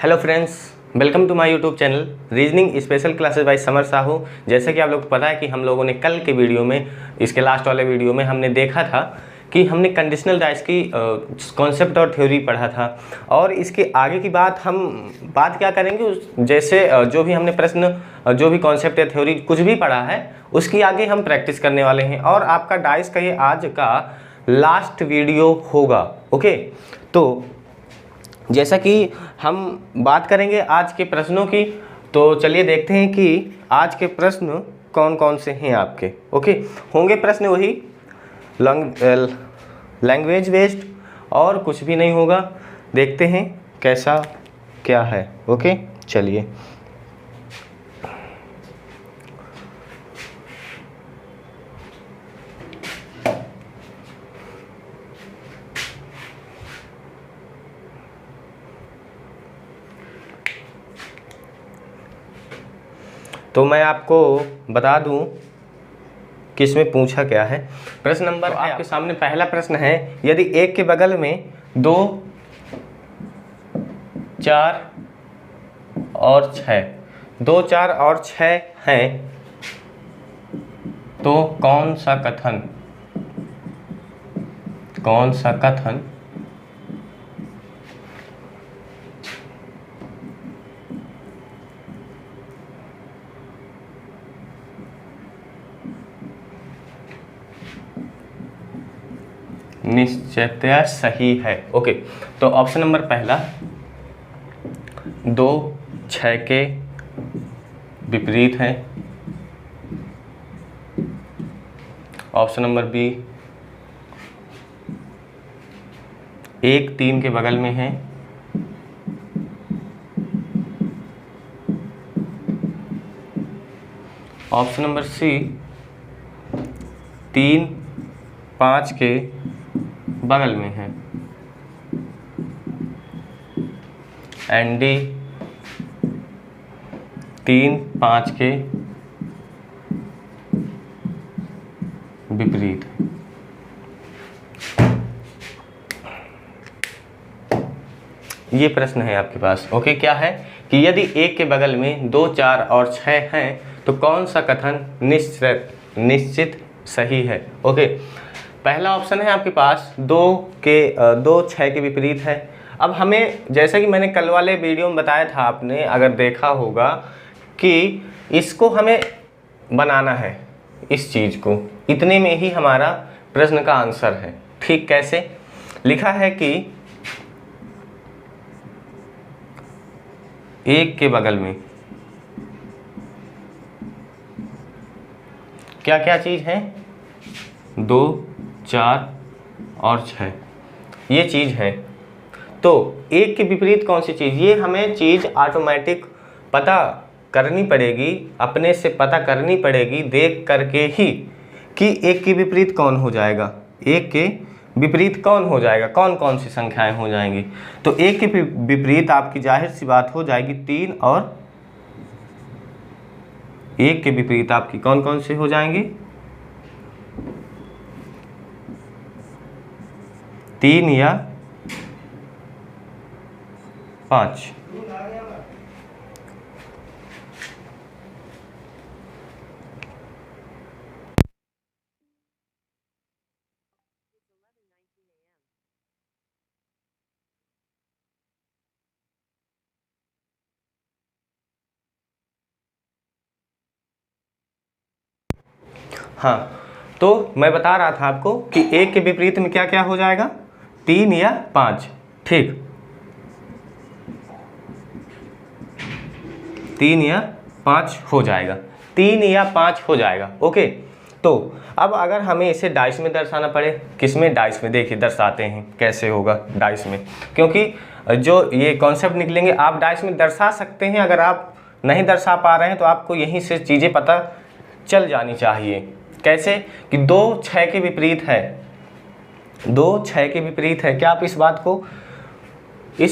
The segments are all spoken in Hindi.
Hello friends, welcome to my YouTube channel reasoning special classes by Samar Sahu. जैसे कि आप लोग को पता है कि हम लोगों ने कल के वीडियो में, इसके लास्ट वाले वीडियो में हमने देखा था कि हमने कंडीशनल डाइस की कॉन्सेप्ट और थ्योरी पढ़ा था। और इसके आगे की बात हम बात क्या करेंगे, जैसे जो भी हमने प्रश्न, जो भी कॉन्सेप्ट या थ्योरी कुछ भी पढ़ा है उसकी आगे हम प्रैक्टिस करने वाले हैं। और आपका डाइस का ये आज का लास्ट वीडियो होगा। ओके, तो जैसा कि हम बात करेंगे आज के प्रश्नों की, तो चलिए देखते हैं कि आज के प्रश्न कौन कौन से हैं आपके। ओके, होंगे प्रश्न वही लैंग्वेज बेस्ड और कुछ भी नहीं होगा। देखते हैं कैसा क्या है। ओके, चलिए तो मैं आपको बता दूं कि इसमें पूछा क्या है। प्रश्न नंबर तो आपके सामने पहला प्रश्न है, यदि एक के बगल में 2, 4 और 6 2, 4 और 6 हैं तो कौन सा कथन निश्चयतया सही है। ओके, तो ऑप्शन नंबर पहला 2 6 के विपरीत है। ऑप्शन नंबर बी 1 3 के बगल में है। ऑप्शन नंबर सी 3 5 के बगल में है। एंड डी 3 5 के विपरीत। ये प्रश्न है आपके पास। ओके, क्या है कि यदि एक के बगल में 2 4 और 6 हैं तो कौन सा कथन निश्चित सही है। ओके, पहला ऑप्शन है आपके पास 2 6 के विपरीत है। अब हमें, जैसा कि मैंने कल वाले वीडियो में बताया था, आपने अगर देखा होगा कि इसको हमें बनाना है, इस चीज़ को, इतने में ही हमारा प्रश्न का आंसर है। ठीक, कैसे लिखा है कि एक के बगल में क्या क्या चीज़ है, 2 4 और 6 ये चीज़ है। तो एक के विपरीत कौन सी चीज़, ये हमें चीज़ ऑटोमेटिक पता करनी पड़ेगी, अपने से पता करनी पड़ेगी देख करके ही कि एक के विपरीत कौन हो जाएगा, एक के विपरीत कौन हो जाएगा, कौन कौन सी संख्याएं हो जाएंगी। तो एक के विपरीत आपकी जाहिर सी बात हो जाएगी 3, और एक के विपरीत आपकी कौन कौन से हो जाएंगी, 3 या 5। हाँ, तो मैं बता रहा था आपको कि एक के विपरीत में क्या क्या हो जाएगा, 3 या 5। ठीक, 3 या 5 हो जाएगा, 3 या 5 हो जाएगा। ओके, तो अब अगर हमें इसे डाइस में दर्शाना पड़े, किस में, डाइस में। देखिए दर्शाते हैं कैसे होगा डाइस में, क्योंकि जो ये कॉन्सेप्ट निकलेंगे आप डाइस में दर्शा सकते हैं। अगर आप नहीं दर्शा पा रहे हैं तो आपको यहीं से चीज़ें पता चल जानी चाहिए। कैसे कि 2 6 के विपरीत है, 2 6 के विपरीत है। क्या आप इस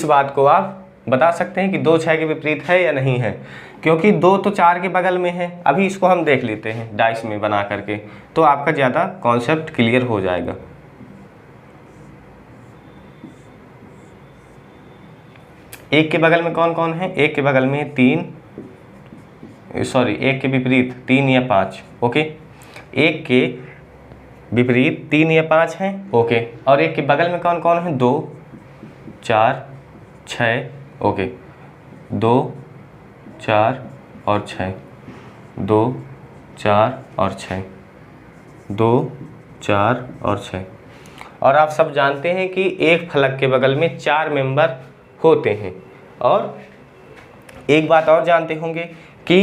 बात को आप बता सकते हैं कि 2 6 के विपरीत है या नहीं है, क्योंकि 2 तो 4 के बगल में है। अभी इसको हम देख लेते हैं डाइस में बना करके, तो आपका ज़्यादा कॉन्सेप्ट क्लियर हो जाएगा। एक के बगल में कौन कौन है, एक के बगल में 3, सॉरी एक के विपरीत 3 या 5, ओके, एक के विपरीत 3 या 5 हैं, ओके, और एक के बगल में कौन कौन है, 2, 4, 6, ओके, 2, 4 और 6, 2, 4 और 6, 2, 4 और 6। और आप सब जानते हैं कि एक फलक के बगल में 4 मेंबर होते हैं। और एक बात और जानते होंगे कि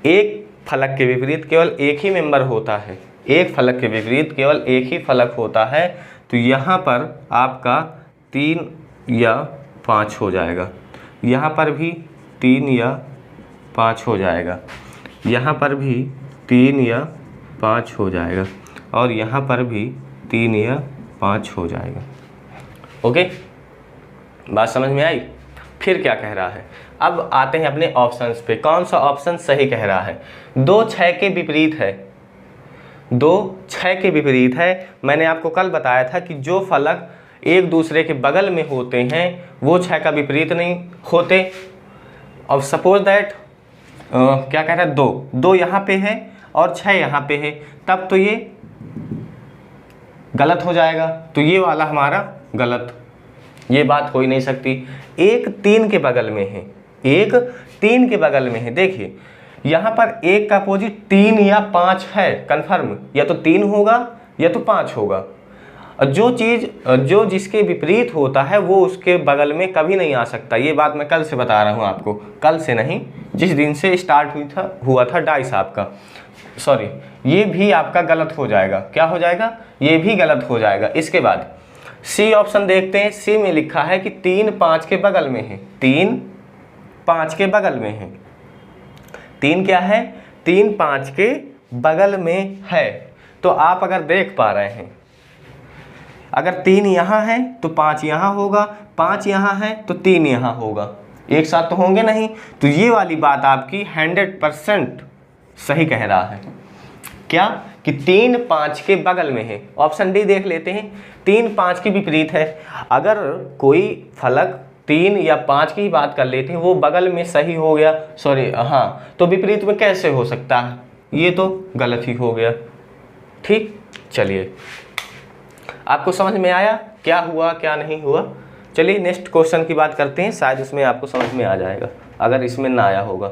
एक फलक के विपरीत केवल एक ही मेंबर होता है, एक फलक के विपरीत केवल एक ही फलक होता है। तो यहाँ पर आपका 3 या 5 हो जाएगा, यहाँ पर भी 3 या 5 हो जाएगा, यहाँ पर भी 3 या 5 हो जाएगा, और यहाँ पर भी 3 या 5 हो जाएगा। ओके, बात समझ में आई। फिर क्या कह रहा है, अब आते हैं अपने ऑप्शंस पे, कौन सा ऑप्शन सही कह रहा है। 2 6 के विपरीत है, 2 6 के विपरीत है। मैंने आपको कल बताया था कि जो फलक एक दूसरे के बगल में होते हैं वो 6 का विपरीत नहीं होते। अब सपोज दैट क्या कह रहा है, 2 यहाँ पे है और 6 यहाँ पे है, तब तो ये गलत हो जाएगा, तो ये वाला हमारा गलत, ये बात हो ही नहीं सकती। एक 3 के बगल में है, एक 3 के बगल में है, देखिए यहाँ पर एक का अपोजिट 3 या 5 है, कन्फर्म, या तो 3 होगा या तो 5 होगा। जो चीज़ जो जिसके विपरीत होता है वो उसके बगल में कभी नहीं आ सकता। ये बात मैं कल से बता रहा हूँ आपको, कल से नहीं, जिस दिन से स्टार्ट हुआ था डाइस आपका, सॉरी, ये भी आपका गलत हो जाएगा। क्या हो जाएगा, ये भी गलत हो जाएगा। इसके बाद सी ऑप्शन देखते हैं। सी में लिखा है कि 3 5 के बगल में है, 3 5 के बगल में है, 3 क्या है, 3 5 के बगल में है। तो आप अगर देख पा रहे हैं, अगर 3 यहाँ है तो 5 यहाँ होगा, 5 यहाँ है तो 3 यहाँ होगा, एक साथ तो होंगे नहीं। तो ये वाली बात आपकी 100% सही कह रहा है। क्या कि 3 5 के बगल में है। ऑप्शन डी देख लेते हैं, 3 5 के विपरीत है। अगर कोई फलक 3 या 5 की बात कर लेते हैं, वो बगल में सही हो गया, सॉरी हाँ, तो विपरीत में कैसे हो सकता है, ये तो गलत ही हो गया। ठीक, चलिए आपको समझ में आया क्या हुआ क्या नहीं हुआ। चलिए नेक्स्ट क्वेश्चन की बात करते हैं, शायद इसमें आपको समझ में आ जाएगा अगर इसमें ना आया होगा।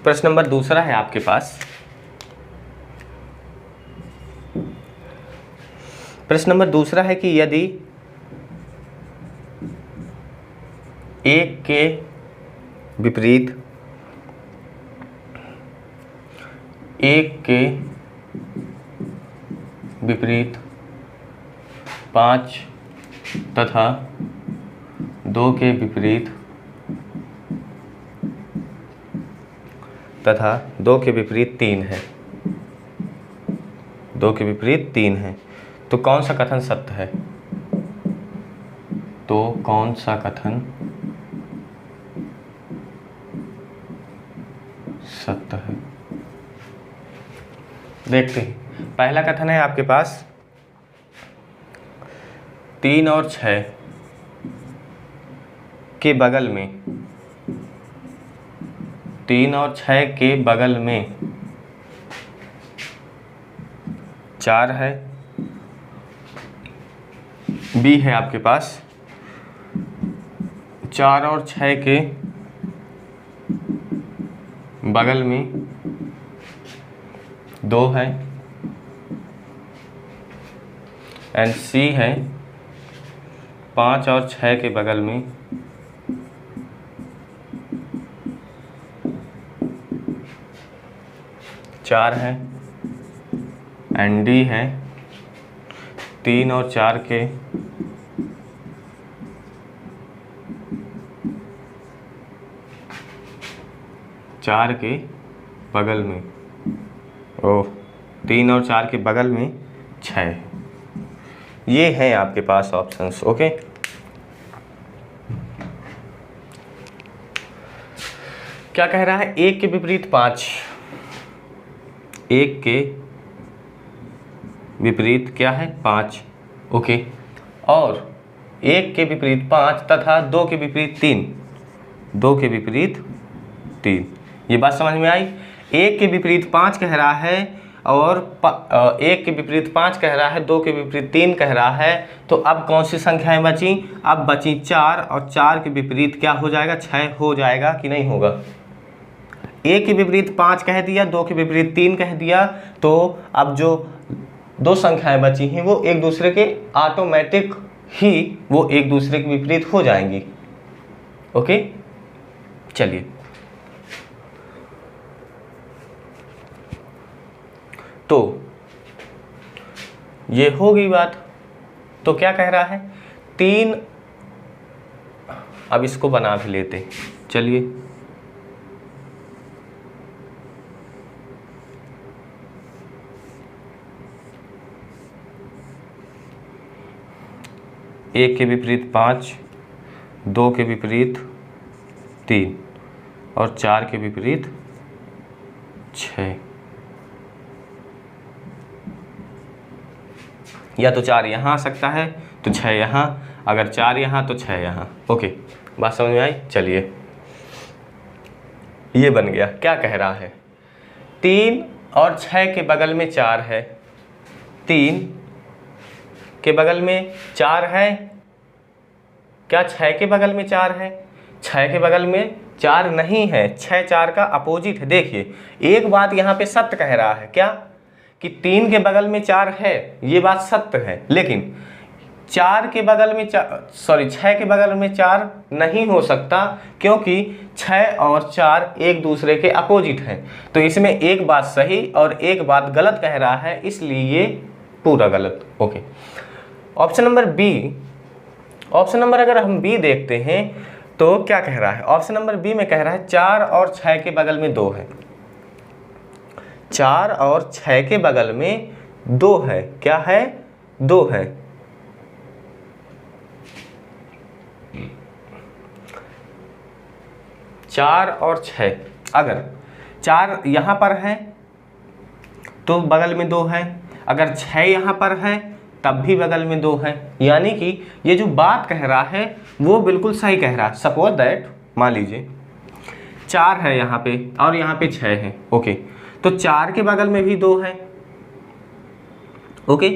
प्रश्न नंबर दूसरा है आपके पास। प्रश्न नंबर दूसरा है कि यदि एक के विपरीत 5 तथा 2 के विपरीत 3 है, 2 के विपरीत 3 है, तो कौन सा कथन सत्य है, तो कौन सा कथन सत्य है। देखते हैं, पहला कथन है आपके पास 3 और 6 के बगल में, 3 और 6 के बगल में 4 है। बी है आपके पास 4 और 6 के बगल में 2 है एंड सी है 5 और 6 के बगल में 4 है एंड डी है 3 और 4 के बगल में 3 और 4 के बगल में 6। ये हैं आपके पास ऑप्शंस। ओके, क्या कह रहा है? 1 के विपरीत 5, 1 के विपरीत क्या है? 5। ओके, और 1 के विपरीत 5 तथा 2 के विपरीत 3, 2 के विपरीत 3। ये बात समझ में आई? 1 के विपरीत 5 कह रहा है और 1 के विपरीत 5 कह रहा है, 2 के विपरीत 3 कह रहा है। तो अब कौन सी संख्याएं बची? अब बची 4, और 4 के विपरीत क्या हो जाएगा? 6 हो जाएगा कि नहीं होगा? 1 के विपरीत 5 कह दिया, 2 के विपरीत 3 कह दिया, तो अब जो 2 संख्याएं बची हैं वो एक दूसरे के ऑटोमेटिक ही वो एक दूसरे के विपरीत हो जाएंगी। ओके, चलिए, तो ये हो गई बात। तो क्या कह रहा है? 3, अब इसको बना भी लेते हैं। चलिए, एक के विपरीत 5, 2 के विपरीत 3 और 4 के विपरीत 6। या तो 4 यहाँ आ सकता है तो 6 यहाँ, अगर 4 यहाँ तो 6 यहाँ। ओके, बात समझ में आई? चलिए, ये बन गया। क्या कह रहा है? 3 और 6 के बगल में 4 है, 3 के बगल में 4 है। क्या 6 के बगल में 4 है? 6 के बगल में 4 नहीं है, 6 4 का अपोजिट है। देखिए, एक बात यहाँ पे सत्य कह रहा है, क्या कि 3 के बगल में 4 है, ये बात सत्य है, लेकिन 4 के बगल में 6 के बगल में 4 नहीं हो सकता, क्योंकि 6 और 4 एक दूसरे के अपोजिट हैं। तो इसमें एक बात सही और एक बात गलत कह रहा है, इसलिए ये पूरा गलत। Okay, option number B. Option number अगर हम बी देखते हैं तो क्या कह रहा है? ऑप्शन नंबर बी में कह रहा है 4 और 6 के बगल में 2 है, 4 और 6 के बगल में 2 है। क्या है? 2 है। चार और 6, अगर 4 यहाँ पर है तो बगल में 2 है, अगर 6 यहाँ पर है तब भी बगल में 2 है। यानी कि ये जो बात कह रहा है वो बिल्कुल सही कह रहा है। सपोज दैट, मान लीजिए 4 है यहाँ पे और यहाँ पे 6 है। ओके, तो 4 के बगल में भी 2 है। ओके,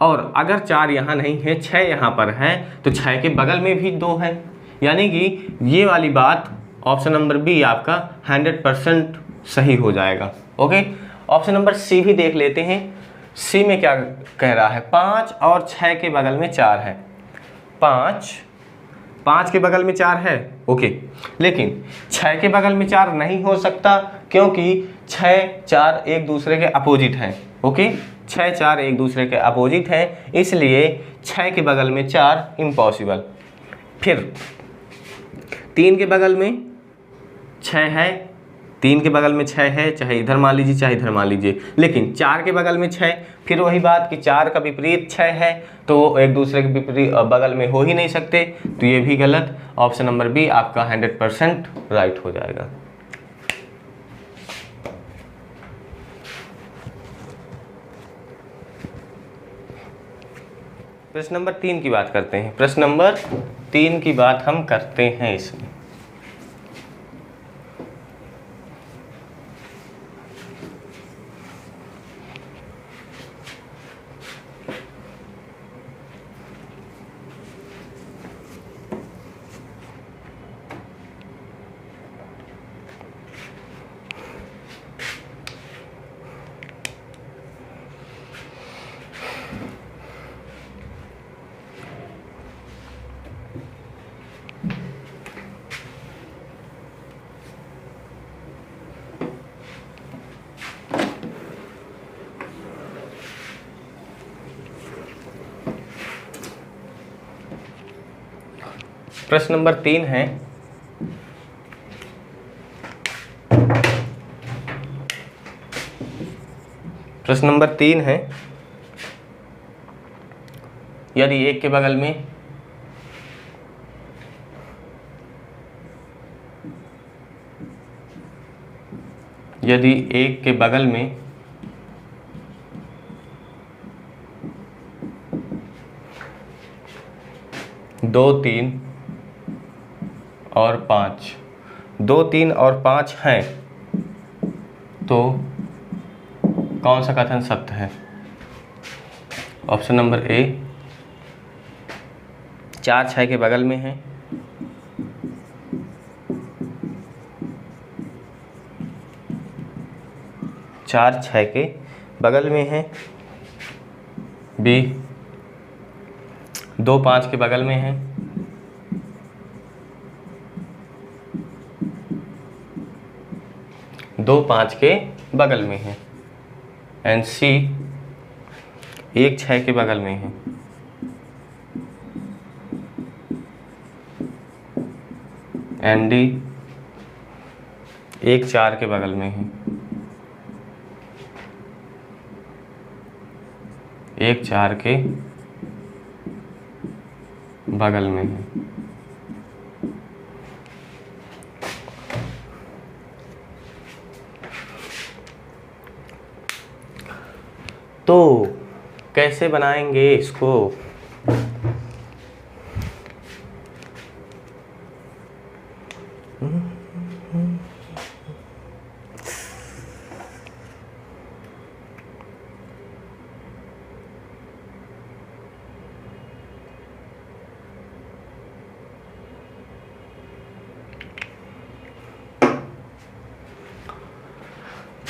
और अगर 4 यहाँ नहीं है, 6 यहाँ पर है, तो 6 के बगल में भी 2 है। यानी कि ये वाली बात ऑप्शन नंबर बी आपका 100% सही हो जाएगा। ओके, ऑप्शन नंबर सी भी देख लेते हैं। सी में क्या कह रहा है? 5 और 6 के बगल में 4 है। 5 के बगल में 4 है। ओके, लेकिन 6 के बगल में 4 नहीं हो सकता, क्योंकि 6 4 एक दूसरे के अपोजिट हैं। ओके, 6 4 एक दूसरे के अपोजिट हैं, इसलिए 6 के बगल में 4 इम्पॉसिबल। फिर 3 के बगल में 6 है, 3 के बगल में 6 है, चाहे इधर मान लीजिए चाहे इधर मान लीजिए, लेकिन 4 के बगल में 6, फिर वही बात कि 4 का विपरीत 6 है, तो एक दूसरे के विपरीत बगल में हो ही नहीं सकते, तो ये भी गलत। ऑप्शन नंबर बी आपका 100% राइट हो जाएगा। प्रश्न नंबर 3 की बात करते हैं। प्रश्न नंबर 3 की बात हम करते हैं इसमें। प्रश्न नंबर 3 है, प्रश्न नंबर 3 है, यदि एक के बगल में में 2, 3 और 5, 2, 3 और 5 हैं तो कौन सा कथन सत्य है? ऑप्शन नंबर ए, 4 6 के बगल में है, 4 6 के बगल में है, बी 2 5 के बगल में है, दो 5 के बगल में है, एंड सी 1 6 के बगल में है, एंड डी 1 4 के बगल में है, 1 4 के बगल में है। तो कैसे बनाएंगे इसको?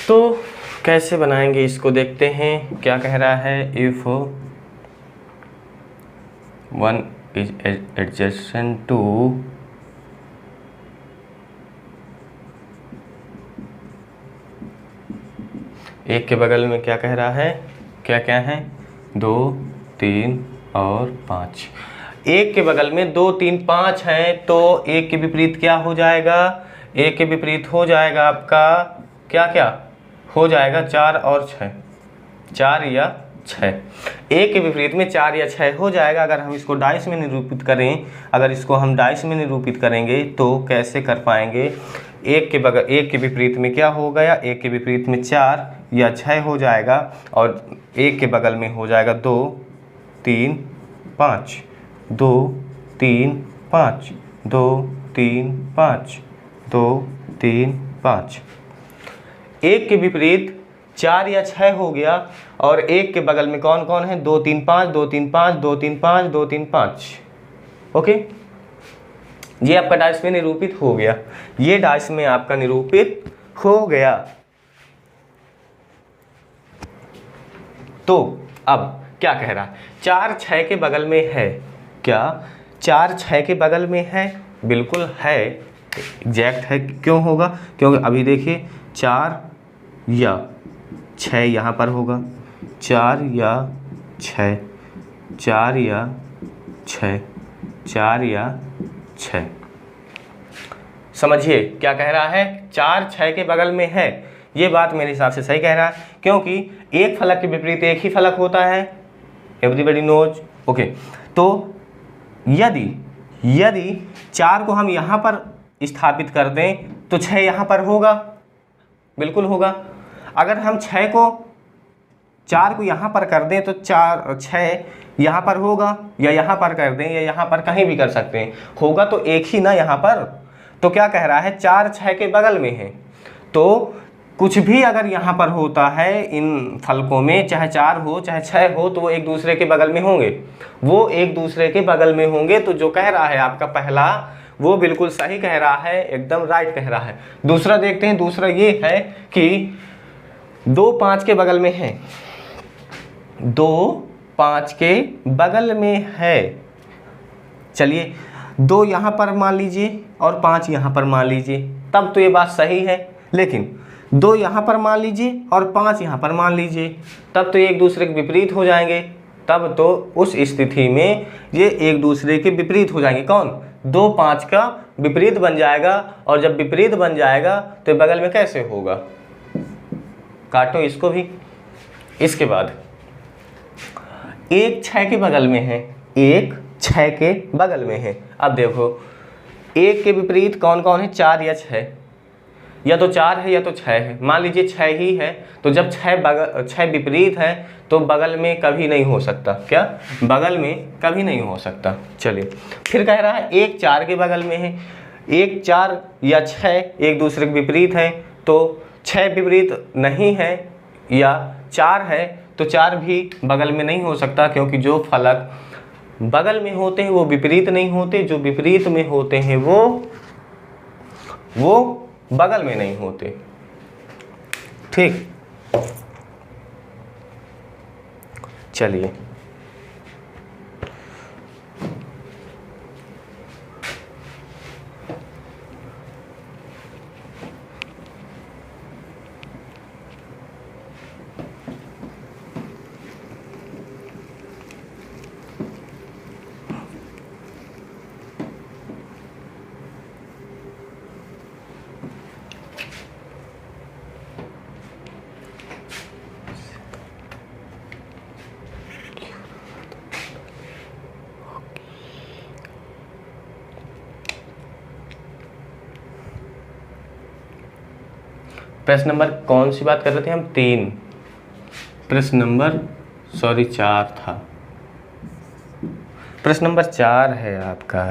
तो कैसे बनाएंगे इसको देखते हैं। क्या कह रहा है, इफ 1 is adjacent to एक के बगल में क्या कह रहा है, क्या क्या है, 2 3 और 5। एक के बगल में 2 3 5 हैं तो एक के विपरीत क्या हो जाएगा, एक के विपरीत हो जाएगा आपका क्या क्या हो जाएगा, 4 और 6, 4 या 6। एक के विपरीत में 4 या 6 हो जाएगा। अगर हम इसको डाइस में निरूपित करें, अगर इसको हम डाइस में निरूपित करेंगे तो कैसे कर पाएंगे, एक के विपरीत में क्या हो गया, एक के विपरीत में 4 या 6 हो जाएगा और एक के बगल में हो जाएगा 2 3 5, 2 3 5, 2 3 5, 2 3 5। एक के विपरीत 4 या 6 हो गया और एक के बगल में कौन कौन है, 2 3 5, 2 3 5, 2 3 5, 2 3 5। ओके, ये आपका डाइस में निरूपित हो गया, ये डाइस में आपका निरूपित हो गया। तो अब क्या कह रहा है, 4 6 के बगल में है, क्या 4 6 के बगल में है, बिल्कुल है, एग्जैक्ट है। क्यों होगा, क्योंकि अभी देखिए 4 या 6 यहाँ पर होगा, 4 या 6, 4 या 6, 4 या 6। समझिए क्या कह रहा है, 4 6 के बगल में है, ये बात मेरे हिसाब से सही कह रहा है, क्योंकि एक फलक के विपरीत एक ही फलक होता है, एवरीबॉडी नोज। ओके, तो यदि 4 को हम यहाँ पर स्थापित कर दें तो 6 यहाँ पर होगा, बिल्कुल होगा। अगर हम 4 को यहाँ पर कर दें तो 6 यहाँ पर होगा, या यहाँ पर कर दें या यहाँ पर कहीं भी कर सकते हैं, होगा तो एक ही ना यहाँ पर। तो क्या कह रहा है, 4 6 के बगल में है, तो कुछ भी अगर यहाँ पर होता है इन फलकों में, चाहे 4 हो चाहे 6 हो, तो वो एक दूसरे के बगल में होंगे, वो एक दूसरे के बगल में होंगे। तो जो कह रहा है आपका पहला, वो बिल्कुल सही कह रहा है, एकदम राइट कह रहा है। दूसरा देखते हैं, दूसरा ये है कि 2 5 के बगल में है, 2 5 के बगल में है। चलिए 2 यहाँ पर मान लीजिए और 5 यहाँ पर मान लीजिए, तब तो ये बात सही है। लेकिन 2 यहाँ पर मान लीजिए और 5 यहाँ पर मान लीजिए, तब तो ये एक दूसरे के विपरीत हो जाएंगे। तब तो उस स्थिति में ये एक दूसरे के विपरीत हो जाएंगे। कौन, 2 5 का विपरीत बन जाएगा, और जब विपरीत बन जाएगा तो बगल में कैसे होगा, काटो इसको भी। इसके बाद 1 6 के बगल में है, 1 6 के बगल में है। अब देखो 1 के विपरीत कौन कौन है, 4 या 6, या तो 4 है या तो 6 है। मान लीजिए 6 ही है, तो जब 6 विपरीत है तो बगल में कभी नहीं हो सकता, क्या बगल में कभी नहीं हो सकता। चलिए फिर कह रहा है 1 4 के बगल में है, 1 4 या 6 एक दूसरे के विपरीत है, तो 6 विपरीत नहीं है या 4 है तो 4 भी बगल में नहीं हो सकता, क्योंकि जो फलक बगल में होते हैं वो विपरीत नहीं होते, जो विपरीत में होते हैं वो बगल में नहीं होते। ठीक, चलिए प्रश्न नंबर कौन सी बात कर रहे थे हम, 3, प्रश्न नंबर 4 था, प्रश्न नंबर 4 है आपका।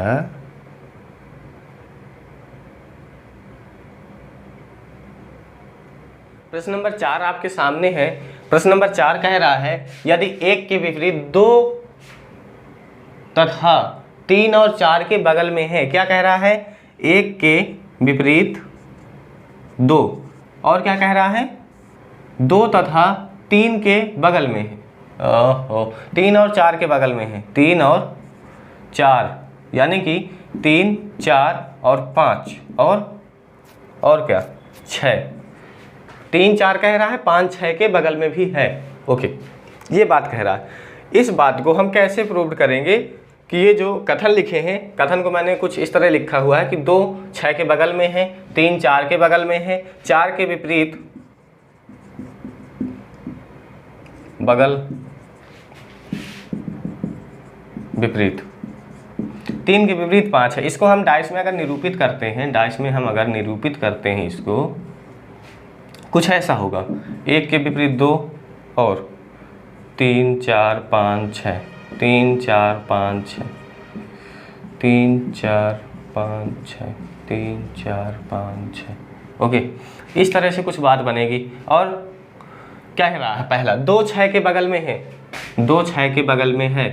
प्रश्न नंबर 4 आपके सामने है। प्रश्न नंबर 4 कह रहा है यदि 1 के विपरीत 2 तथा 3 और 4 के बगल में है, क्या कह रहा है, 1 के विपरीत 2 और क्या कह रहा है, 2 तथा 3 के बगल में है, 3 और 4 के बगल में है, 3 और 4 यानी कि 3 4 और 5 और क्या 6, 3 4 कह रहा है, 5 6 के बगल में भी है। ओके, ये बात कह रहा है। इस बात को हम कैसे प्रूव करेंगे कि ये जो कथन लिखे हैं, कथन को मैंने कुछ इस तरह लिखा हुआ है कि 2 6 के बगल में है, 3 4 के बगल में है, 4 के विपरीत बगल विपरीत, 3 के विपरीत 5 है। इसको हम डाइस में अगर निरूपित करते हैं, डाइस में हम अगर निरूपित करते हैं इसको, कुछ ऐसा होगा, 1 के विपरीत 2 और 3 4 5 6, 3 4 5 6, 3 4 5 6, 3 4 5 6। ओके, इस तरह से कुछ बात बनेगी। और क्या कह रहा है, पहला 2 6 के बगल में है, 2 6 के बगल में है,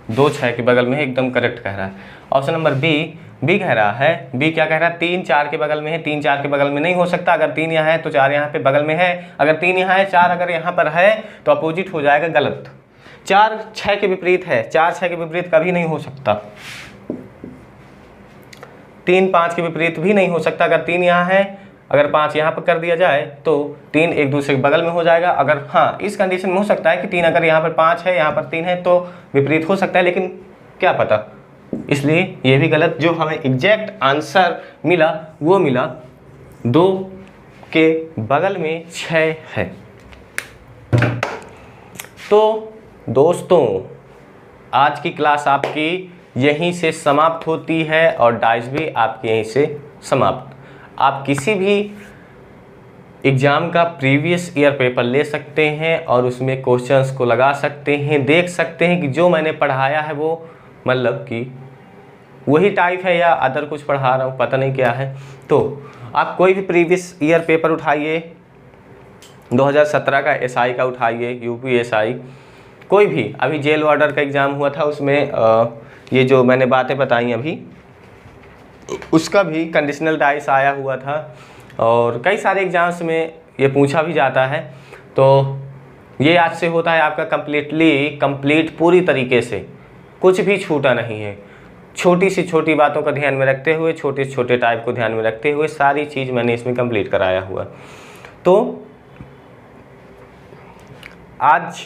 2 6 के बगल में है, एकदम करेक्ट कह रहा है। ऑप्शन नंबर बी कह रहा है, बी क्या कह रहा है, 3 4 के बगल में है, 3 4 के बगल में नहीं हो सकता, अगर 3 यहाँ है तो 4 यहाँ पे बगल में है, अगर 3 यहाँ है 4 अगर यहाँ पर है तो अपोजिट हो जाएगा, गलत। 4 6 के विपरीत है, 4 6 के विपरीत कभी नहीं हो सकता, 3 5 के विपरीत भी नहीं हो सकता, अगर 3 यहाँ है, अगर 5 यहाँ पर कर दिया जाए तो 3 एक दूसरे के बगल में हो जाएगा। अगर हाँ, इस कंडीशन में हो सकता है कि 3 अगर यहाँ पर 5 है, यहाँ पर 3 है तो विपरीत हो सकता है, लेकिन क्या पता, इसलिए ये भी गलत। जो हमें एग्जैक्ट आंसर मिला वो मिला 2 के बगल में 6 है। तो दोस्तों आज की क्लास आपकी यहीं से समाप्त होती है और डाइस भी आपकी यहीं से समाप्त। आप किसी भी एग्ज़ाम का प्रीवियस ईयर पेपर ले सकते हैं और उसमें क्वेश्चंस को लगा सकते हैं, देख सकते हैं कि जो मैंने पढ़ाया है वो मतलब कि वही टाइप है या अदर कुछ पढ़ा रहा हूँ, पता नहीं क्या है। तो आप कोई भी प्रीवियस ईयर पेपर उठाइए, 2017 का एसआई का उठाइए, यूपी एसआई, कोई भी, अभी जेल वार्डर का एग्ज़ाम हुआ था, उसमें ये जो मैंने बातें बताई अभी, उसका भी कंडीशनल डाइस आया हुआ था, और कई सारे एग्ज़ाम्स में ये पूछा भी जाता है। तो ये आज से होता है आपका कंप्लीट पूरी तरीके से, कुछ भी छूटा नहीं है। छोटी सी छोटी बातों का ध्यान में रखते हुए, छोटे छोटे टाइप को ध्यान में रखते हुए सारी चीज़ मैंने इसमें कंप्लीट कराया हुआ। तो आज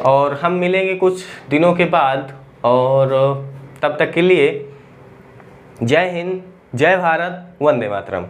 और हम मिलेंगे कुछ दिनों के बाद, और तब तक के लिए जय हिंद, जय भारत, वंदे मातरम।